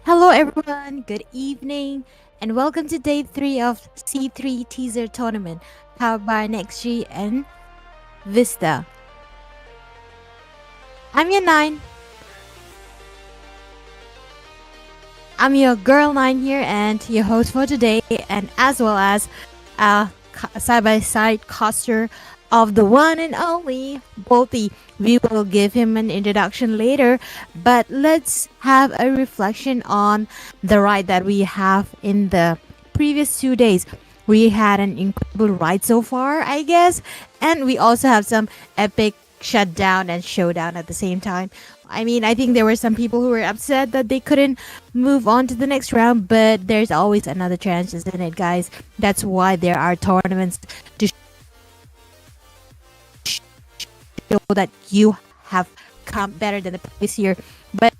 Hello, everyone. Good evening, and welcome to day three of C3 Teaser Tournament, powered by NextG and Vista. I'm your nine. I'm your girl nine here, and your host for today, and as well as a side by side caster of the one and only Bolty. We will give him an introduction later, but let's have a reflection on the ride that we have in the previous 2 days. We had an incredible ride so far, I guess, and we also have some epic shutdown and showdown at the same time. I mean, I think there were some people who were upset that they couldn't move on to the next round, but there's always another chance, isn't it, guys? That's why there are tournaments to show that you have come better than the previous year. But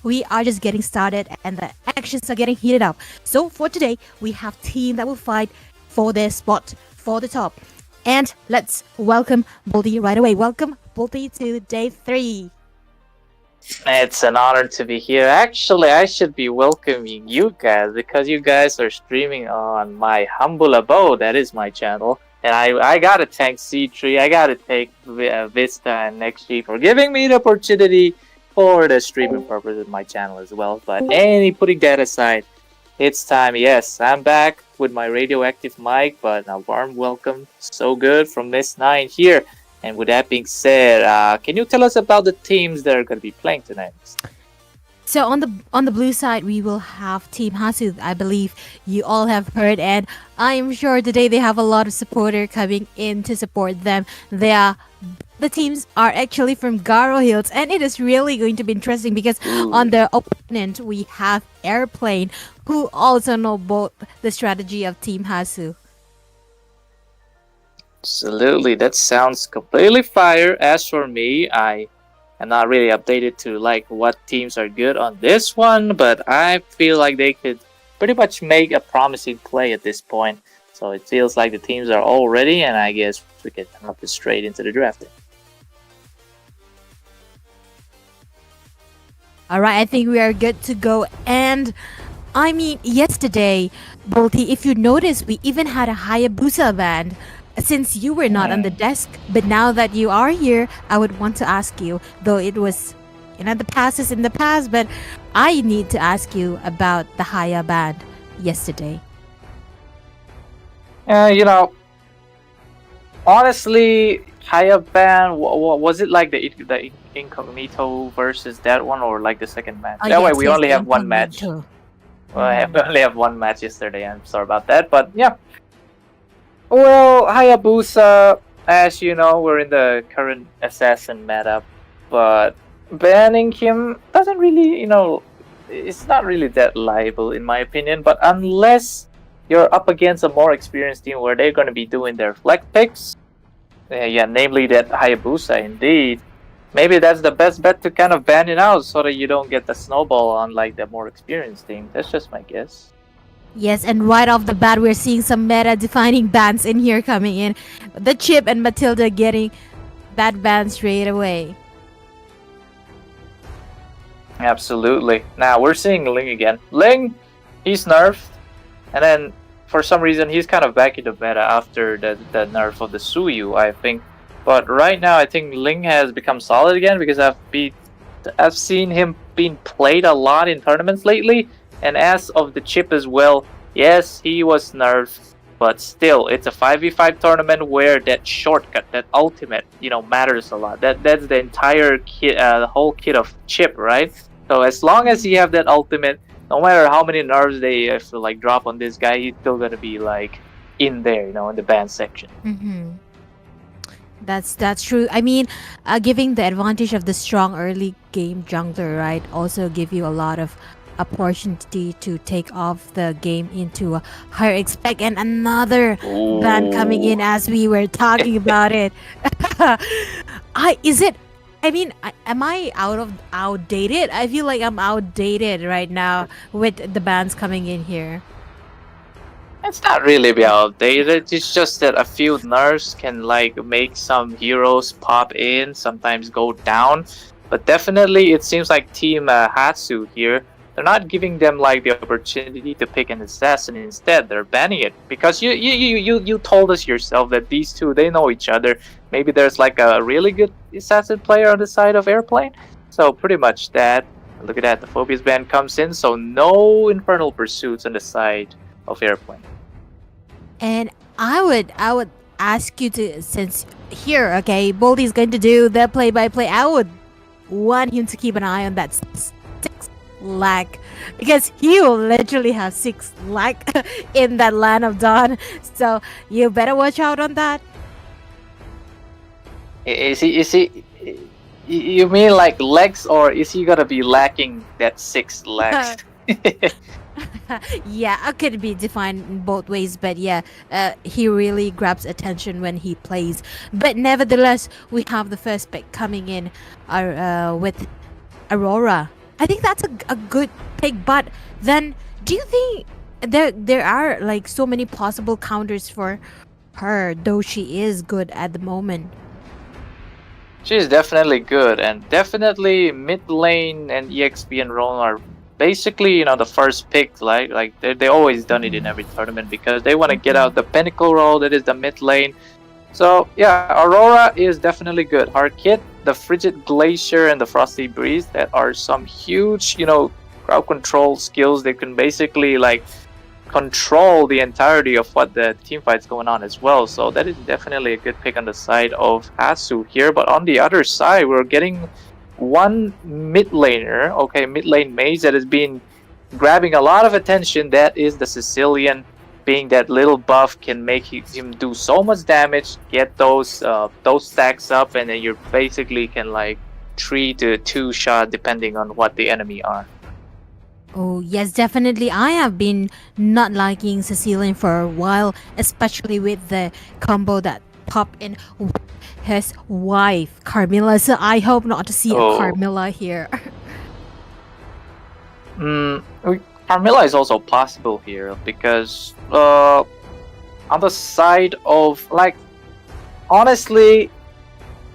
we are just getting started and the actions are getting heated up. So for today, we have team that will fight for their spot for the top. And let's welcome Bolty right away. Welcome, Bolty, to day 3. It's an honor to be here. Actually, I should be welcoming you guys because you guys are streaming on my humble abode. That is my channel. And I gotta thank C3. I gotta thank Vista and NextG for giving me the opportunity for the streaming purpose of my channel as well. But putting that aside, it's time. Yes, I'm back with my radioactive mic, but a warm welcome. So good from Miss 9 here. And with that being said, can you tell us about the teams that are going to be playing tonight? So on the blue side, we will have Team Hasu. I believe you all have heard, and I am sure today they have a lot of supporter coming in to support them. The teams are actually from Garo Hills, and it is really going to be interesting because on the opponent we have Airplane, who also know both the strategy of Team Hasu. Absolutely, that sounds completely fire. As for me, I am not really updated to like what teams are good on this one, but I feel like they could pretty much make a promising play at this point. So it feels like the teams are all ready, and I guess we can hop straight into the drafting. All right, I think we are good to go. And I mean, yesterday, Bolty, if you notice, we even had a Hayabusa band. Since you were not on the desk, but now that you are here, I would want to ask you, though it was, the past is in the past, but I need to ask you about the Haya band yesterday. You know, honestly, Hayaban, was it like the Incognito versus that one, or like the second match? Oh, That way, yes, we yes, only the have one match. Incognito. Well, we only have one match yesterday. I'm sorry about that, but yeah. Well, Hayabusa, as you know, we're in the current assassin meta, but banning him doesn't really, it's not really that liable in my opinion. But unless you're up against a more experienced team where they're going to be doing their flex picks, namely that Hayabusa, indeed. Maybe that's the best bet to kind of ban it out so that you don't get the snowball on like the more experienced team. That's just my guess. Yes, and right off the bat, we're seeing some meta-defining bans in here coming in. The Chip and Matilda getting that ban straight away. Absolutely. Now we're seeing Ling again. Ling, he's nerfed, and then for some reason he's kind of back in the meta after the nerf of the Suyu, I think. But right now, I think Ling has become solid again because I've seen him being played a lot in tournaments lately, and as of the Chip as well. Yes, he was nerfed, but still, it's a 5v5 tournament where that shortcut, that ultimate, matters a lot. That's the entire kit, the whole kit of Chip, right? So as long as you have that ultimate, no matter how many nerfs they have to like drop on this guy, he's still gonna be like in there, in the ban section. Mm-hmm. That's true. I mean, giving the advantage of the strong early game jungler, right, also give you a lot of opportunity to take off the game into a higher expect. And another ban coming in as we were talking about it. Am I outdated? I feel like I'm outdated right now with the bans coming in here. It's not really be outdated. It's just that a few nerfs can like make some heroes pop in, sometimes go down. But definitely, it seems like Team Hatsu here they're not giving them like the opportunity to pick an assassin. Instead, they're banning it because you told us yourself that these two, they know each other. Maybe there's like a really good assassin player on the side of Airplane. So pretty much that. Look at that, the Phobias ban comes in, so no Infernal Pursuits on the side of Airplane. And I would ask you to, since here, okay, Boldy's going to do the play-by-play. I would want him to keep an eye on that 6 lag, because he will literally have 6 lag in that Land of Dawn. So you better watch out on that. Is he? You mean like legs, or is he gonna be lacking that 6 legs? Yeah, it could be defined in both ways, but yeah, he really grabs attention when he plays. But nevertheless, we have the first pick coming in with Aurora. I think that's a good pick, but then do you think there are like so many possible counters for her, though she is good at the moment? She's definitely good, and definitely mid lane and EXP and Roland are basically, the first pick. Like they always done it in every tournament because they want to get out the pinnacle role that is the mid lane. So yeah, Aurora is definitely good. Her kit, the Frigid Glacier and the Frosty Breeze, that are some huge, crowd control skills. They can basically like control the entirety of what the team fight's going on as well. So that is definitely a good pick on the side of Hasu here. But on the other side, we're getting one mid laner, mid lane mage that has been grabbing a lot of attention. That is the Sicilian, being that little buff can make him do so much damage, get those stacks up, and then you basically can like 3 to 2 shot depending on what the enemy are. Oh, yes, definitely. I have been not liking Sicilian for a while, especially with the combo that popped in with his wife, Carmilla. So I hope not to see a Carmilla here. Carmilla is also possible here because on the side of, like, honestly,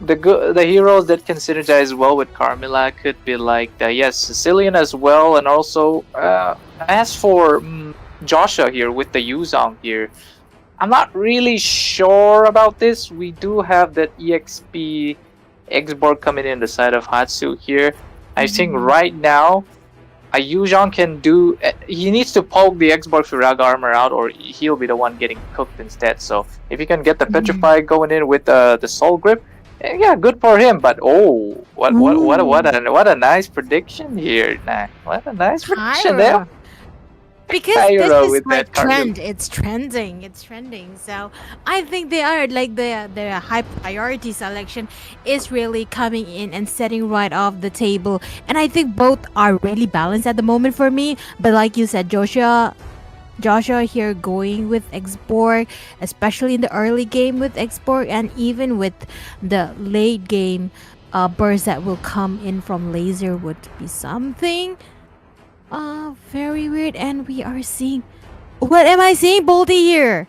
the heroes that can synergize well with Carmilla could be like Sicilian as well, and also as for Joshua here with the Yuzong here, I'm not really sure about this. We do have that EXP X-Borg coming in the side of Hatsu here. I think right now a Yuzong can do. He needs to poke the X-Borg Firaga armor out, or he'll be the one getting cooked instead. So if he can get the Petrify going in with the Soul Grip, yeah, good for him. But what a nice prediction here. Nah, what a nice prediction there. Because Cairo this is like trend. It's trending. So I think they are like the high priority selection is really coming in and setting right off the table. And I think both are really balanced at the moment for me. But like you said, Joshua here going with X-Borg, especially in the early game with X-Borg, and even with the late game burst that will come in from Laser would be something very weird. And we are seeing, what am I seeing, Boldy here?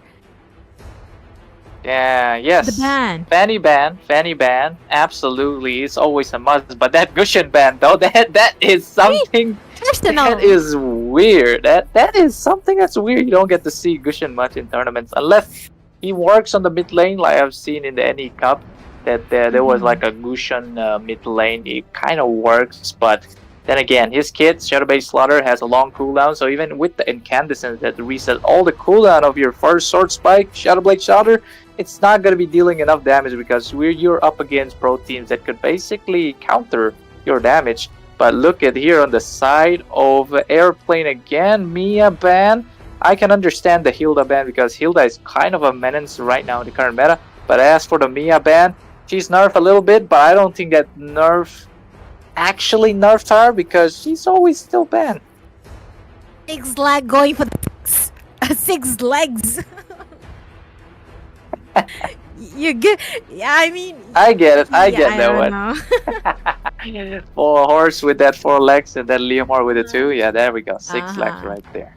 Yeah, yes. The ban. Fanny ban. Absolutely, it's always a must. But that Gushen ban, though, that is something. That is weird. That is something that's weird. You don't get to see Gushen much in tournaments unless he works on the mid lane, like I've seen in the NE Cup. That there was like a Gushen mid lane. It kind of works, but then again, his kit, Shadowblade Slaughter, has a long cooldown, so even with the incandescence that reset all the cooldown of your first sword spike, Shadowblade Slaughter, it's not going to be dealing enough damage because you're up against pro teams that could basically counter your damage. But look at here on the side of Airplane again, Mia ban. I can understand the Hilda ban because Hilda is kind of a menace right now in the current meta. But as for the Mia ban, she's nerfed a little bit, but I don't think that nerf actually nerfed her because she's always still banned. 6 leg going for the 6 legs. You're good. Yeah, I mean, I get it. I get that one. For a horse with that 4 legs and then Leomore with the 2. Yeah, there we go. 6 legs right there.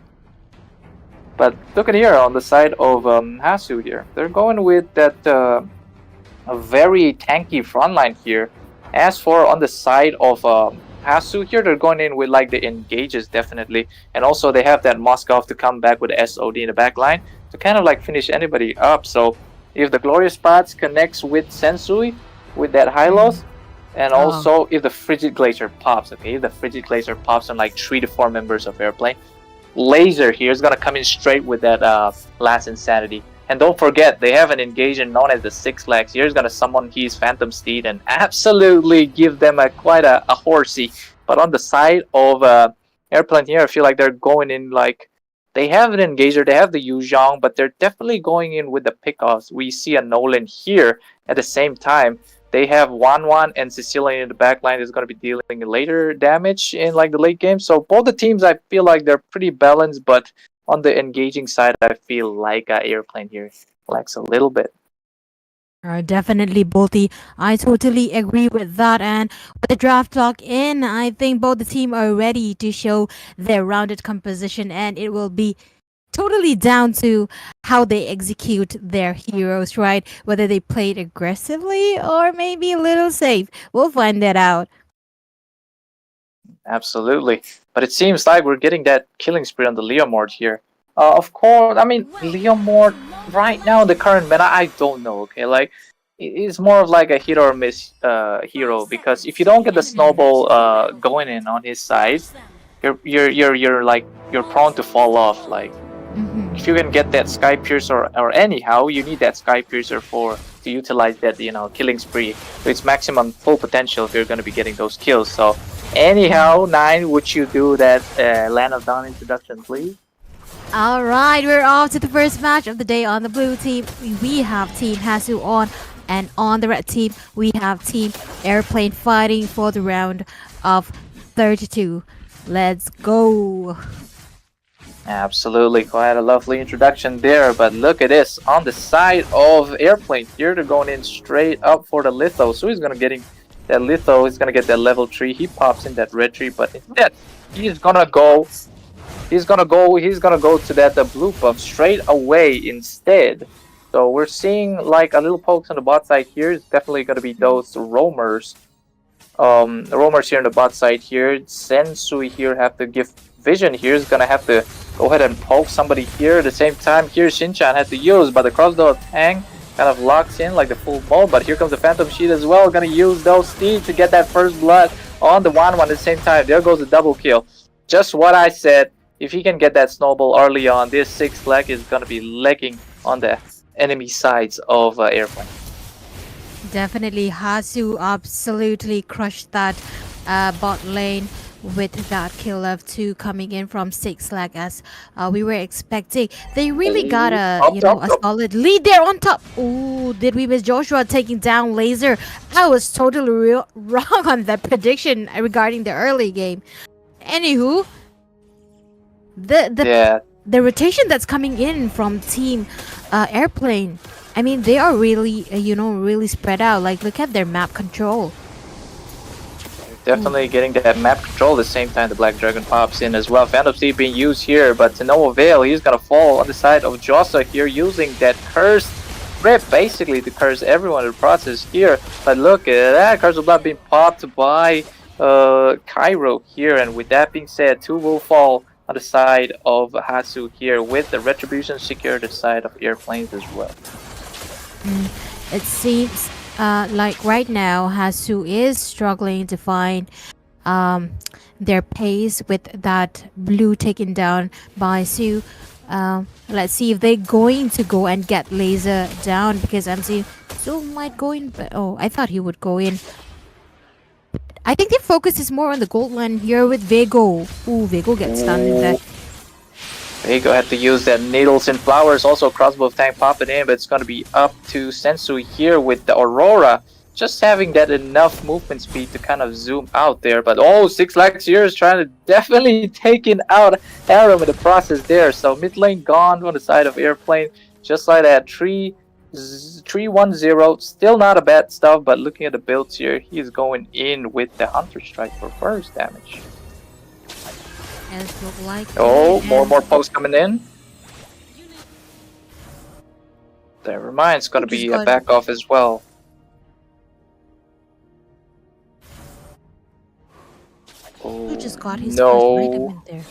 But look at here on the side of Hasu here. They're going with that a very tanky frontline here. As for on the side of Hasu here, they're going in with like the engages definitely, and also they have that Moskov to come back with SOD in the back line to kind of like finish anybody up. So if the Glorious Spots connects with Sensui with that high loss, and also if the Frigid Glacier pops, okay, if the Frigid Glacier pops on like 3 to 4 members of Airplane, Laser here is gonna come in straight with that last Insanity. And don't forget, they have an engagement known as the Six Legs. Here's gonna summon his Phantom Steed and absolutely give them quite a horsey. But on the side of Airplane here, I feel like they're going in like they have an engager, they have the Yuzhong, but they're definitely going in with the pickoffs. We see a Nolan here at the same time. They have Wan and Sicilian in the backline is going to be dealing later damage in like the late game. So both the teams, I feel like they're pretty balanced, but on the engaging side, I feel like Airplane here lacks a little bit. Definitely, Bolty. I totally agree with that. And with the draft clock in, I think both the team are ready to show their rounded composition, and it will be totally down to how they execute their heroes, right? Whether they played aggressively or maybe a little safe. We'll find that out. Absolutely. But it seems like we're getting that killing spree on the Leomord here. Of course, I mean, Leomord right now in the current meta, I don't know, okay? Like, it's more of like a hit or miss hero, because if you don't get the snowball going in on his side, you're prone to fall off. Like, if you can get that Sky Piercer or anyhow, you need that Sky Piercer to utilize that, you know, killing spree to its maximum full potential if you're going to be getting those kills. So anyhow, 9, would you do that Land of Dawn introduction, please? All right, we're off to the first match of the day. On the blue team, we have Team Hasu on, and on the red team, we have Team Airplane fighting for the round of 32. Let's go. Absolutely, quite a lovely introduction there, but look at this. On the side of Airplane here, they're going in straight up for the Litho. So he's going to get that Litho, he's going to get that level 3. He pops in that red tree, but instead, he's going to go to that blue buff straight away instead. So we're seeing like a little pokes on the bot side here. It's definitely going to be those roamers. The roamers here on the bot side here. Sensui here have to give vision here. Is going to have to go ahead and poke somebody here. At the same time here, Shinchan had to use, but the crossbow Tang kind of locks in like the full mode. But here comes the Phantom Sheet as well. Going to use those steeds to get that first blood on the Wan at the same time. There goes the double kill. Just what I said. If he can get that snowball early on, this 6th leg is going to be legging on the enemy sides of Airplane. Definitely, Hasu absolutely crushed that bot lane with that kill of 2 coming in from 6 leg as we were expecting. They really got a solid lead there on top. Ooh, did we miss Joshua taking down Laser? I was totally wrong on that prediction regarding the early game. Anywho, the rotation that's coming in from Team Airplane, I mean, they are really really spread out. Like, look at their map control. Definitely getting that map control at the same time the Black Dragon pops in as well. Phantom Steed being used here, but to no avail. He's gonna fall on the side of Jossa here using that cursed rip basically to curse everyone in the process here. But look at that, Curse of Blood being popped by Cairo here, and with that being said, 2 will fall on the side of Hasu here, with the Retribution secure the side of Airplanes as well. It seems like right now Hasu is struggling to find their pace with that blue taken down by Su. Let's see if they're going to go and get Laser down, because I'm seeing Su might go in, but I thought he would go in. I think their focus is more on the gold line here with Vego. Ooh, Vego gets stunned in that. Vego had to use that Needles and Flowers, also crossbow tank popping in, but it's going to be up to Sensui here with the Aurora. Just having that enough movement speed to kind of zoom out there. But 6 Legs here is trying to definitely taking out Aram in the process there. So mid lane gone on the side of Airplane. Just like that, 3-1-0, still not a bad stuff, but looking at the builds here, he's going in with the Hunter Strike for burst damage. More pokes coming in. Never mind, it's gonna be a back off as well. Su just got his first item No. in there.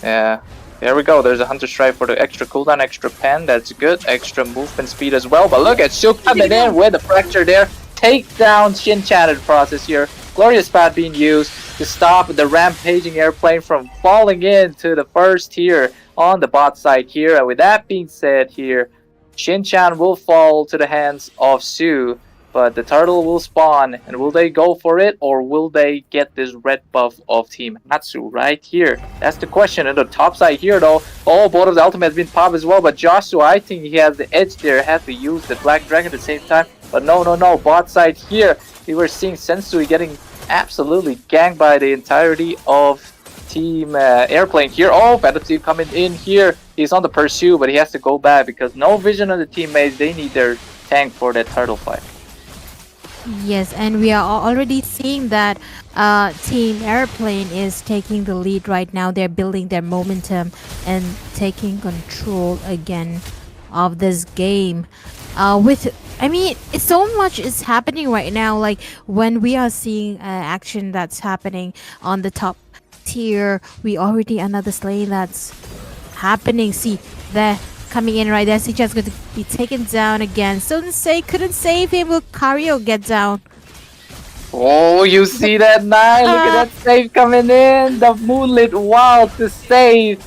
Yeah. There we go. There's a Hunter Strike for the extra cooldown, extra pen. That's good. Extra movement speed as well. But look at Su coming in with the fracture there. Take down Shin-Chan in the process here. Glorious Path being used to stop the rampaging airplane from falling into the first tier on the bot side here. And with that being said here, Shin-Chan will fall to the hands of Su. But the turtle will spawn, and will they go for it, or will they get this red buff of Team Hatsu right here? That's the question. And the top side here, though, both of the ultimate has been popped as well, but Joshua, I think he has the edge there, had to use the Black Dragon at the same time. But no, bot side here, we were seeing Sensui getting absolutely ganked by the entirety of Team Airplane here. Oh, Phantom Team coming in here. He's on the pursuit, but he has to go back because no vision on the teammates. They need their tank for that turtle fight. Yes, and we are already seeing that Team Airplane is taking the lead right now. They're building their momentum and taking control again of this game. So much is happening right now. Like when we are seeing action that's happening on the top tier, we already another slaying that's happening. See, they're coming in right there. Sija's going to be taken down again. Sensei couldn't save him. Will Kario get down? Oh, you see that, Nine? Look at that save coming in. The Moonlit Wild to save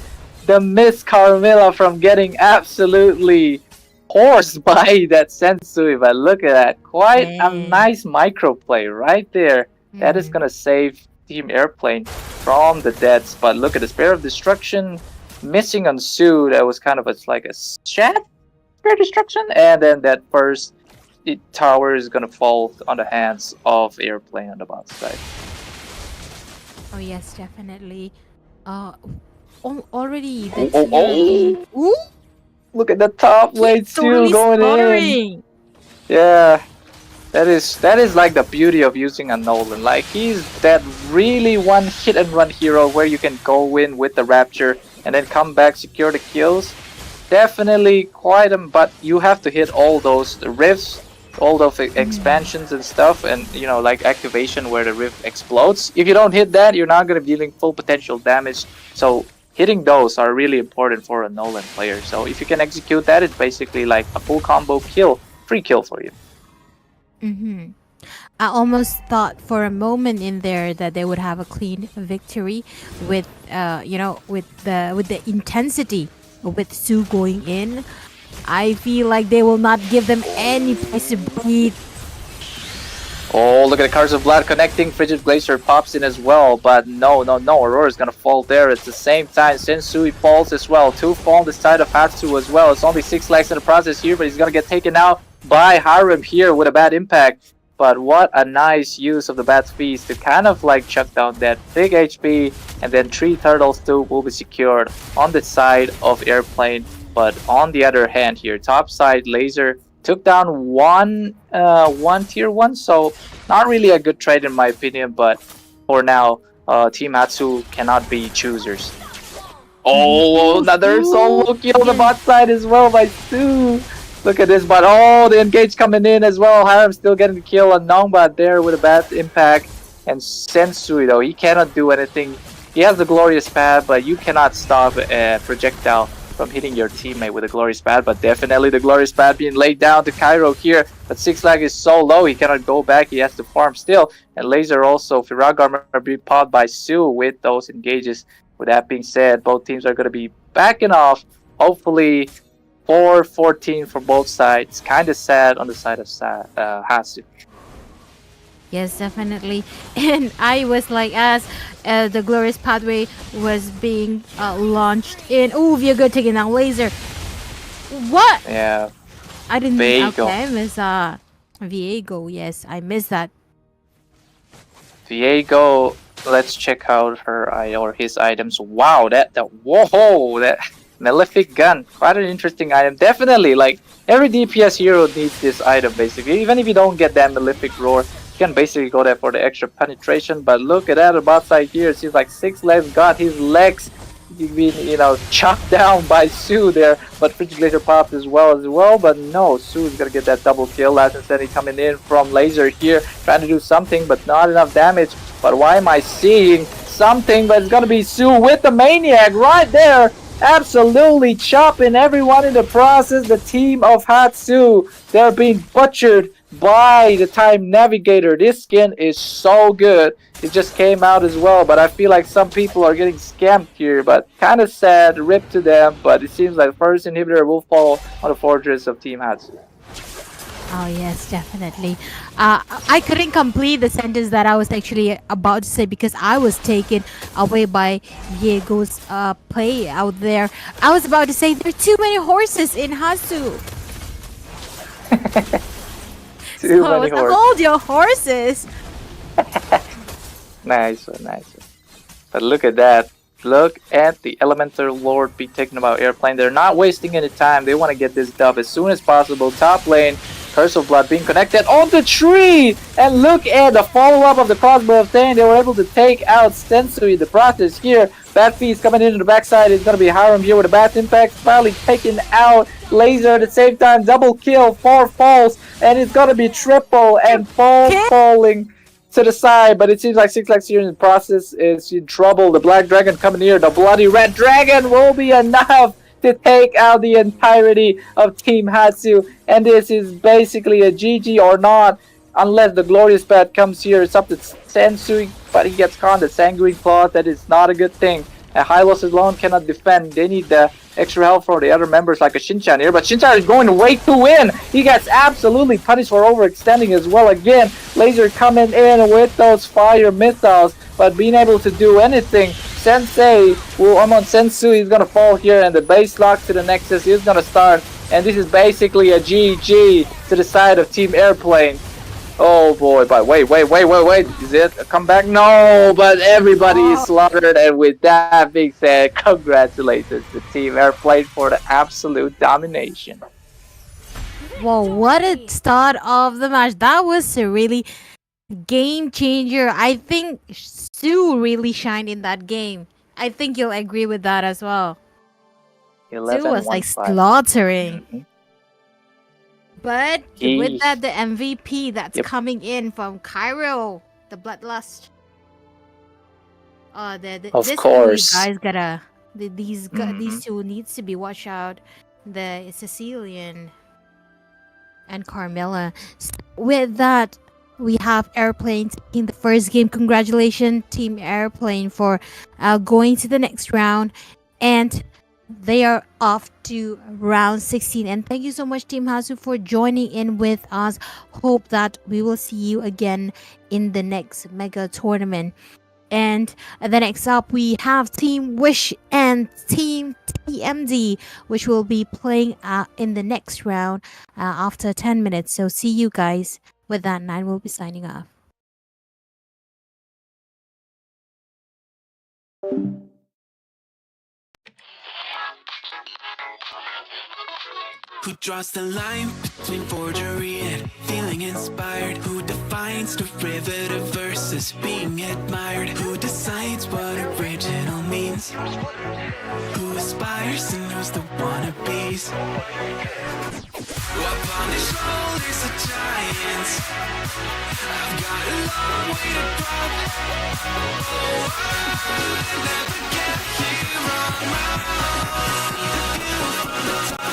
the Miss Carmilla from getting absolutely horsed by that Sensui. But look at that. Quite a nice micro play right there. That is going to save Team Airplane from the deaths. But look at the Spear of Destruction missing on Su. That was kind of like a Spear Destruction. And then that first tower is gonna fall on the hands of Airplane on the bot side. Oh yes, definitely. Already. Ooh. Look at the top lane too going in. Yeah. That is like the beauty of using a Nolan. Like he's that really one hit and run hero where you can go in with the Rapture and then come back, secure the kills. Definitely quite but you have to hit all those rifts, all those expansions and stuff, and like activation where the rift explodes. If you don't hit that, you're not gonna be dealing full potential damage. So hitting those are really important for a Nolan player. So if you can execute that, it's basically like a full combo kill, free kill for you. I almost thought for a moment in there that they would have a clean victory with with the intensity with Su going in. I feel like they will not give them any place to breathe. Oh, look at the Cars of Blood connecting. Frigid Glacier pops in as well, but no. Aurora's gonna fall there at the same time. Sensui falls as well. 2 fall on the side of Hatsu as well. It's only 6 lakhs in the process here, but he's gonna get taken out by Harem here with a bad impact. But what a nice use of the Bat Feast to kind of like chuck down that big HP, and then 3 turtles too will be secured on the side of Airplane. But on the other hand here, top side Laser took down one tier 1, so not really a good trade in my opinion, but for now Team Hatsu cannot be choosers. Oh, another solo kill on the bot side as well by Su. Look at this, but the engage coming in as well. Harem still getting the kill on Nongbat there with a bad impact. And Sensui though, he cannot do anything. He has the Glorious Pad, but you cannot stop a projectile from hitting your teammate with a Glorious Pad. But definitely the Glorious Pad being laid down to Cairo here. But 6 lag is so low, he cannot go back. He has to farm still. And Laser also, Firag Armor being popped by Su with those engages. With that being said, both teams are going to be backing off. Hopefully 4-14 for both sides. Kind of sad on the side of Hatsu. Yes, definitely. And I was like, as the Glorious Pathway was being launched in. Oh, Viego taking down Laser. What? Yeah. I didn't. Viego. Okay, I miss Viego. Yes, I missed that. Viego. Let's check out his items. Wow, that Malefic Gun, quite an interesting item. Definitely, like every DPS hero needs this item basically. Even if you don't get that Malefic Roar, you can basically go there for the extra penetration. But look at that, the bot side here. It seems like 6 legs got his legs being chopped down by Su there. But Frigid Glacier popped as well. But no, Su is gonna get that double kill. Last Insanity coming in from Laser here, trying to do something, but not enough damage. But why am I seeing something? But it's gonna be Sue with the Maniac right there. Absolutely chopping everyone in the process. The team of Hatsu, they're being butchered by the Time Navigator. This skin is so good. It just came out as well, but I feel like some people are getting scammed here, but kind of sad, rip to them, but it seems like first inhibitor will fall on the fortress of Team Hatsu. Oh yes, definitely. I couldn't complete the sentence that I was actually about to say because I was taken away by Diego's play out there. I was about to say there are too many horses in Hasu. Too So many horses. hold your horses. Nice one, nice one. But look at that. Look at the Elemental Lord be taking about Airplane. They're not wasting any time. They want to get this dub as soon as possible. Top lane, Curse of Blood being connected on the tree! And look at the follow-up of the Crossbow of Thane. They were able to take out Stensui. The process here. Bad Feast coming into the backside. It's going to be Hiram here with a Bat Impact. Finally taking out Laser at the same time. Double kill, 4 falls. And it's going to be triple and falling to the side, but it seems like Six Flags here in the process is in trouble. The Black Dragon coming here. The Bloody Red Dragon will be enough to take out the entirety of Team Hatsu. And this is basically a GG or not, unless the Glorious Bat comes here. It's up to Sensui, but he gets caught in the Sanguine Claw. That is not a good thing. And Hylos alone cannot defend. They need the extra help from the other members like a Shinchan here. But Shinchan is going way to win. He gets absolutely punished for overextending as well again. Laser coming in with those fire missiles. But being able to do anything. Sensei will on Sensui is going to fall here. And the base lock to the Nexus is going to start. And this is basically a GG to the side of Team Airplane. Oh boy, but wait. Is it a comeback? No, but everybody is slaughtered. And with that being said, congratulations to Team Airplane for the absolute domination. Well, what a start of the match. That was a really game changer. I think Sue really shined in that game. I think you'll agree with that as well. Sue was like 11-1-5. slaughtering. Mhm. But with Jeez. that, the MVP that's Yep. coming in from Cairo, the Bloodlust. Of this course. guys gotta these Mhm. two needs to be watched out. The Sicilian and Carmilla. So with that, we have Airplane taking the first game. Congratulations, Team Airplane, for going to the next round, and they are off to round 16. And thank you so much, Team Hasu, for joining in with us. Hope that we will see you again in the next mega tournament. And the next up, we have Team Wish and Team TMD, which will be playing in the next round after 10 minutes. So see you guys. With that, Nine will be signing off. Who draws the line between forgery and feeling inspired? Who defines derivative versus being admired? Who decides what original means? Who aspires and who's the wannabes? Upon the shoulders of giants, I've got a long way to drop. I'll never get here on my own. See the view from the top.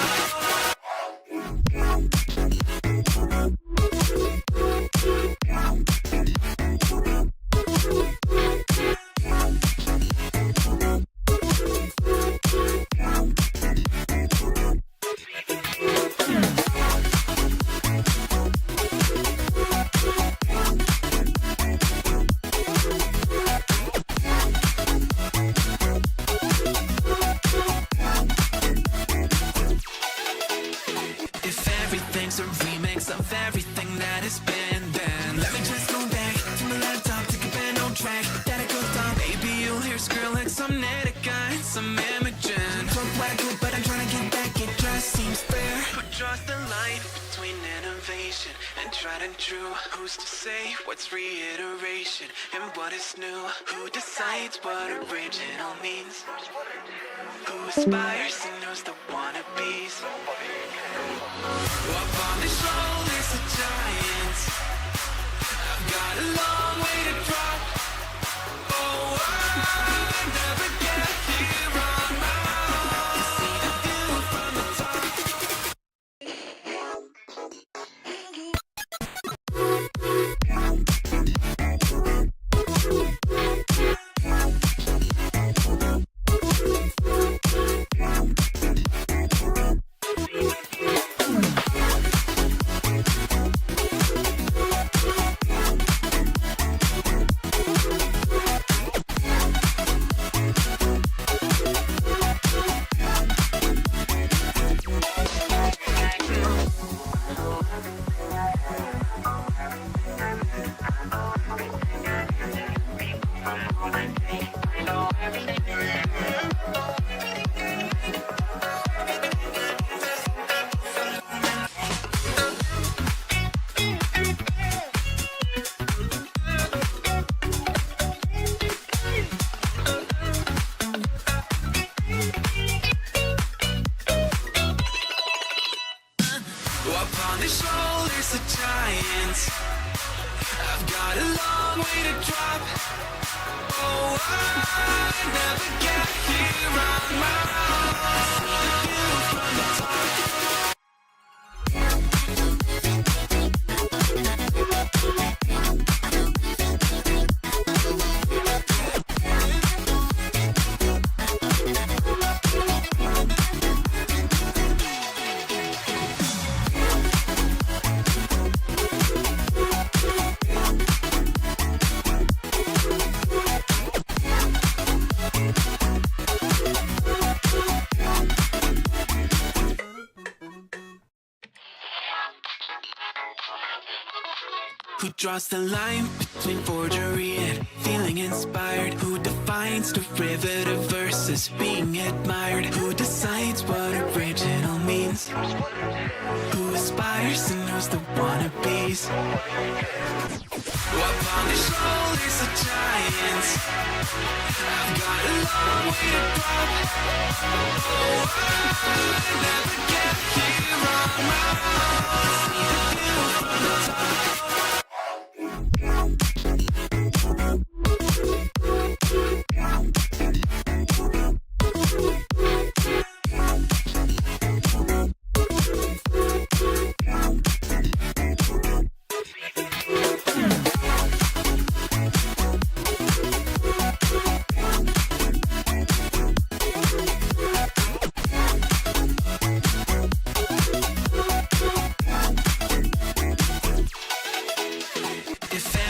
If everything's a remix of everything that has been, then let me just go back to my laptop, take a pen on track. That it goes down. Maybe you'll hear Skrillex, some Netica, and some Imogen. Talk what I do, but I'm trying to get back. It just seems fair. Who draws the line between innovation and tried and true? Who's to say what's reiteration and what is new? Who decides what original means? Who aspires and who's the wannabes? Up on the shoulders of giants, I've got a long way to drop. got a long way to drop. Oh, I never get here on my own. You from the top. Who draws the line between forgery and feeling inspired? Who defines derivative versus being admired? Who decides what original means? Who aspires and knows the wannabes? Upon the shoulders of giants, I've got a long way to drop. Oh, I never get here on my own. Need a view from the top.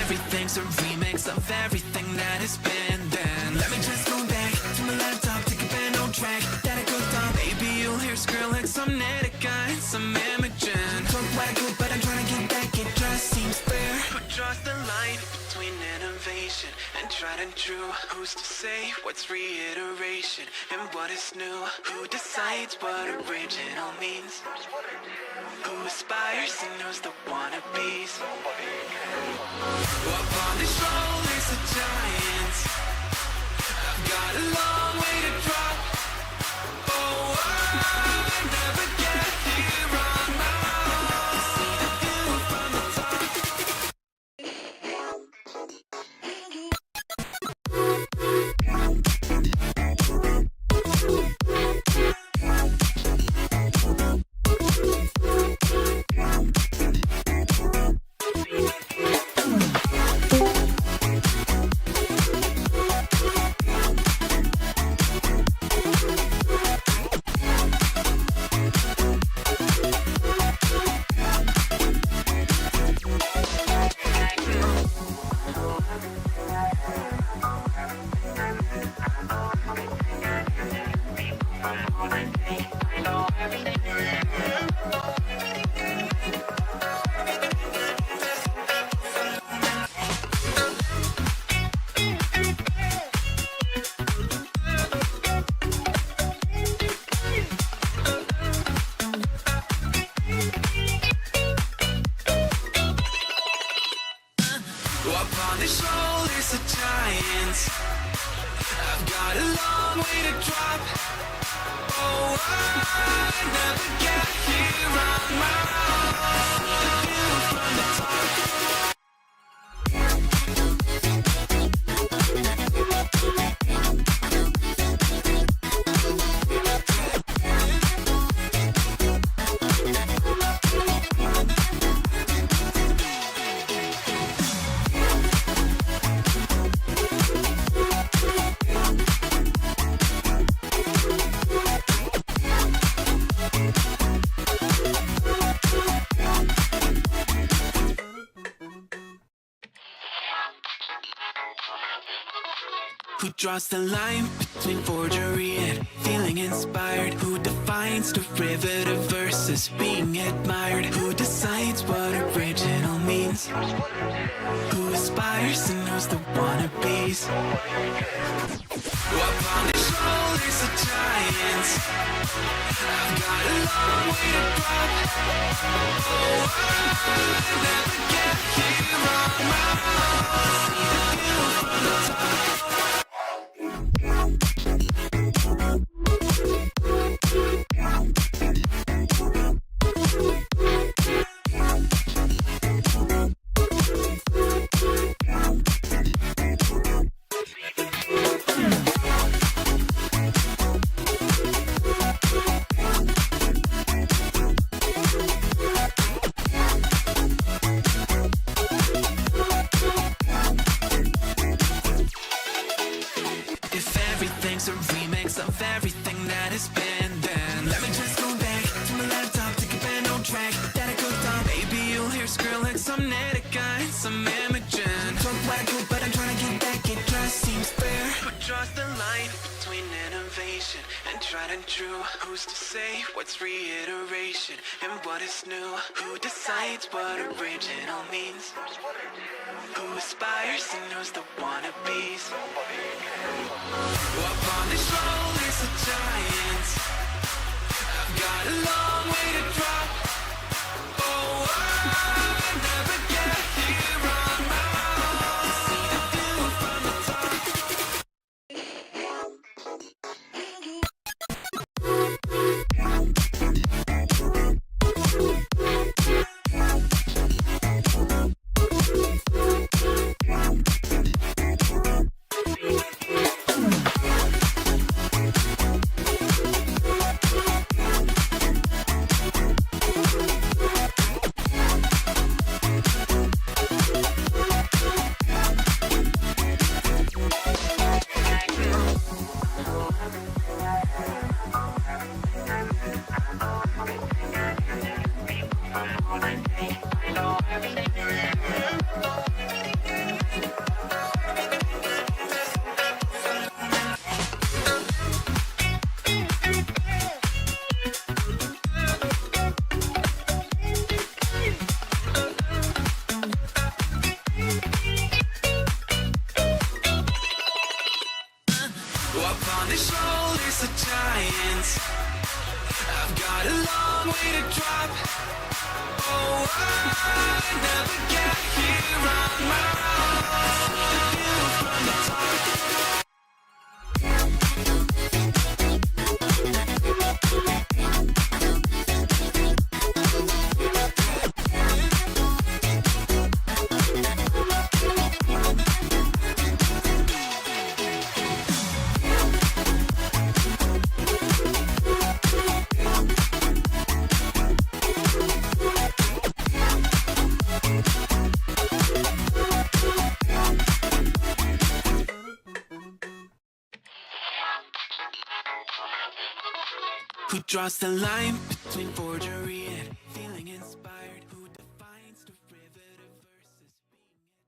Everything's a remix of everything that has been. Then let me just go back to my laptop, take a pen on track that I cooked on. Maybe you'll hear Skrillex, some Netica, and some Imogen. Talk what I could, but I'm trying to get back. It just seems fair. Who draws the line between innovation and tried and true? Who's to say what's reiteration and what is new? Who decides what original means? Who aspires and knows the wannabes? Upon the shoulders of giants, I've got a long way to drop. Oh, I never get here on my own. See the view from the top. Upon the shoulders of giants, I've got a long way to drop. Oh, I never get here on my own. View from the top. Who draws the line between forgery and feeling inspired? Who defines derivative versus being admired? Who decides what original means? Who aspires and knows the wannabes? Upon the shoulders of giants, I've got a long way to drop. Oh, I never get here on my own. See the view from the top. has been. Then let me just go back to my laptop, take a pen, no track that I cooked up. Maybe you'll hear Skrillex, I'm Netica, and some Imogen. Talk what I could, but I'm trying to get back. It just seems fair. Who draws the line between innovation and tried and true? Who's to say what's reiteration and what is new? Who decides what original means? Who aspires and who's the wannabes? Up on the shoulders of giants, I've got a long way to drop. Oh, I'll never get here on my own. See the view from the top. Up on the shoulders of giants, I've got a long way to drop. Oh, I'll never get here on my own. The view from the top. Who draws the line between forgery and feeling inspired? Who defines derivative versus being admired?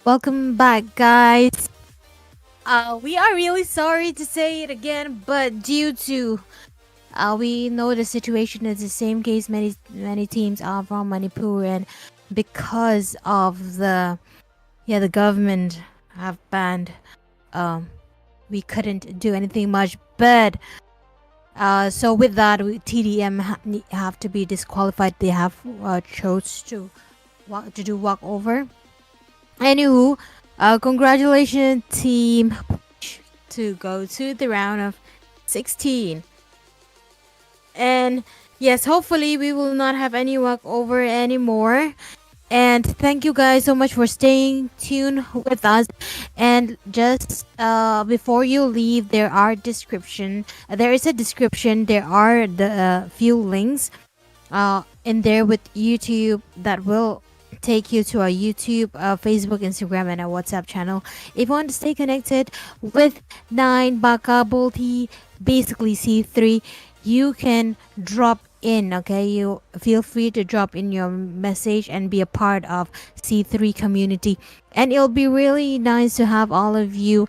Welcome back, guys. We are really sorry to say it again, but due to we know the situation is the same case. Many teams are from Manipur, and because of the government have banned, we couldn't do anything much. But so with that, TDM have to be disqualified. They have chose to do walkover. Anywho, congratulations, team, to go to the round of 16. And yes, hopefully we will not have any walkover anymore. And thank you guys so much for staying tuned with us. And just before you leave, there is a description. There are the few links in there with YouTube that will take you to our YouTube, Facebook, Instagram, and our WhatsApp channel. If you want to stay connected with 9 Baka Bolti, basically C3, you can drop in. Okay, you feel free to drop in your message and be a part of C3 community, and it'll be really nice to have all of you.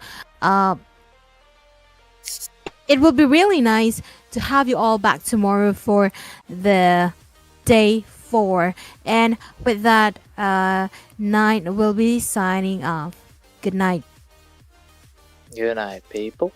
It will be really nice to have you all back tomorrow for the day 4. And with that, Night will be signing off. Good night. Good night, people.